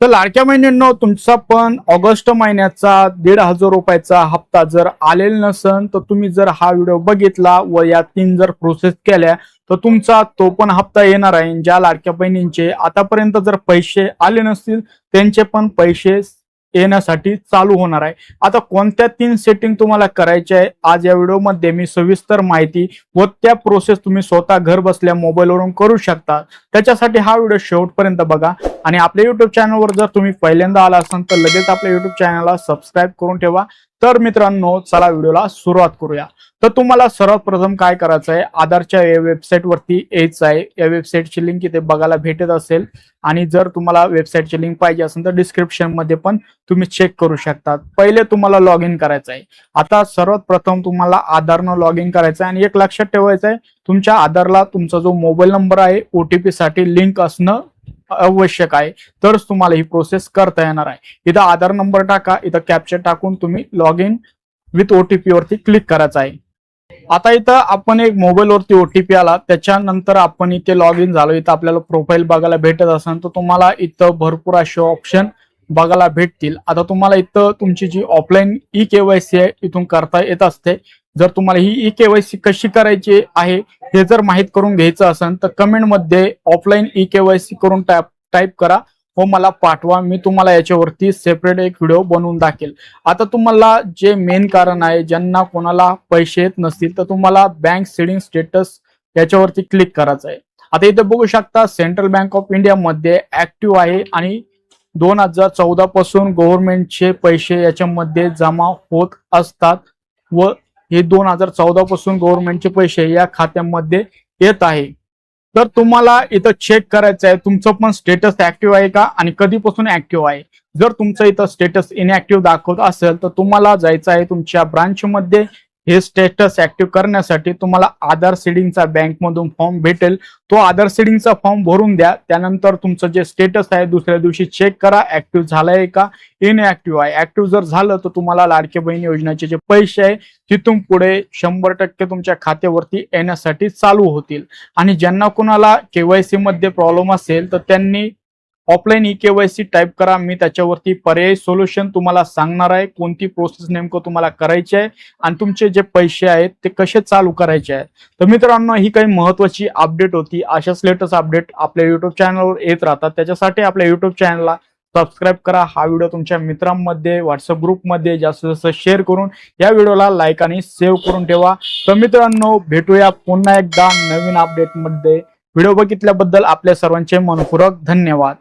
तर लाडक्या बहिणींनो, तुमचा पण ऑगस्ट महिन्याचा 1,500 रुपयाचा हप्ता जर आलेला नसन तर तुम्ही जर हा व्हिडिओ बघितला व या 3 जर प्रोसेस केल्या तर तुमचा तो पण हप्ता येणार आहे. ज्या लाडक्या बहिणींचे आतापर्यंत जर पैसे आले नसतील त्यांचे पण पैसे येण्यासाठी चालू होणार आहे. आता कोणत्या 3 सेटिंग तुम्हाला करायचे आहे आज या व्हिडिओमध्ये मी सविस्तर माहिती व त्या प्रोसेस तुम्ही स्वतः घर बसल्या मोबाईलवरून करू शकता. त्याच्यासाठी हा व्हिडिओ शेवटपर्यंत बघा आणि आपल्या युट्यूब चॅनलवर जर तुम्ही पहिल्यांदा आला असाल तर लगेच आपल्या युट्यूब चॅनलला सबस्क्राईब करून ठेवा. तर मित्रांनो, चला व्हिडिओला सुरुवात करूया. तर तुम्हाला सर्वात प्रथम काय करायचं आहे, आधारच्या वेबसाईट वरती यायचं आहे. या वेबसाईटची लिंक इथे बघायला भेटत असेल आणि जर तुम्हाला वेबसाईटची लिंक पाहिजे असेल तर डिस्क्रिप्शन मध्ये पण तुम्ही चेक करू शकता. पहिले तुम्हाला लॉग इन करायचं आहे. आता सर्वात प्रथम तुम्हाला आधारनं लॉग इन करायचं आहे आणि एक लक्षात ठेवायचं आहे, तुमच्या आधारला तुमचा जो मोबाईल नंबर आहे ओटीपी साठी लिंक असणं आवश्यक आहे, तरच तुम्हाला ही प्रोसेस करता येणार आहे. इथं आधार नंबर टाका, इथं कॅप्चर टाकून तुम्ही लॉग इन विथ ओटीपी वरती क्लिक करायचं आहे. आता इथं आपण एक मोबाईल वरती ओटीपी आला, त्याच्यानंतर आपण इथे लॉग इन झालो. इथं आपल्याला प्रोफाईल बघायला भेटत असेल तर तुम्हाला इथं भरपूर असे ऑप्शन बघायला भेटतील. आता तुम्हाला इथं तुमची जी ऑफलाईन ई केवायसी आहे इथून करता येत असते. जर तुम्हाला ही ई केवायसी कशी करायची आहे हे जर माहित करून घ्यायचं असेल तर कमेंट मध्ये ऑफलाईन ई केवायसी करून टाईप करा व मला पाठवा. मी तुम्हाला याच्यावरती सेपरेट एक व्हिडिओ बनवून दाखवेल. आता तुम्हाला जे मेन कारण आहे, ज्यांना कोणाला पैसे येत नसतील तर तुम्हाला बँक सेडिंग स्टेटस याच्यावरती क्लिक करायचं आहे. आता इथे बघू शकता सेंट्रल बँक ऑफ इंडिया मध्ये ऍक्टिव्ह आहे आणि 2014 पासून गव्हर्नमेंटचे पैसे याच्यामध्ये जमा होत असतात व हे 2014 पासून गव्हर्नमेंटचे पैसे या खात्यामध्ये येत आहे. तर तुम्हाला इथं चेक करायचं आहे तुमचं पण स्टेटस ऍक्टिव्ह आहे का आणि कधीपासून ऍक्टिव्ह आहे. जर तुमचं इथं स्टेटस इनऍक्टिव्ह दाखवत असेल तर तुम्हाला जायचं आहे तुमच्या ब्रांच मध्ये. हे स्टेटस ऍक्टिव्ह करण्यासाठी तुम्हाला आधार सीडिंगचा बँक मधून फॉर्म भेटेल, तो आधार सीडिंगचा फॉर्म भरून द्या. त्यानंतर तुमचं जे स्टेटस आहे दुसऱ्या दिवशी चेक करा ऍक्टिव्ह झालंय का इनऍक्टिव्ह आहे. ऍक्टिव्ह जर झालं तर तुम्हाला लाडकी बहीण योजनेचे जे पैसे आहे तिथून पुढे 100% तुमच्या खात्यावरती येण्यासाठी चालू होतील. आणि ज्यांना कोणाला केवायसी मध्ये प्रॉब्लेम असेल तर त्यांनी ऑफलाईन ई केवायसी टाईप करा. मी त्याच्यावरती पर्यायी सोल्युशन तुम्हाला सांगणार आहे, कोणती प्रोसेस नेमकं तुम्हाला करायची आहे आणि तुमचे जे पैसे आहेत ते कसे चालू करायचे आहेत. तर मित्रांनो, ही काही महत्वाची अपडेट होती. अशाच लेटेस्ट अपडेट आपल्या युट्यूब चॅनलवर येत राहतात. त्याच्यासाठी आपल्या युट्यूब चॅनलला सबस्क्राईब करा. हा व्हिडिओ तुमच्या मित्रांमध्ये व्हॉट्सअप ग्रुपमध्ये जास्तीत जास्त शेअर करून या व्हिडिओला लाईक आणि सेव्ह करून ठेवा. तर मित्रांनो, भेटूया पुन्हा एकदा नवीन अपडेट मध्ये. व्हिडिओ बघितल्याबद्दल आपल्या सर्वांचे मनपूर्वक धन्यवाद.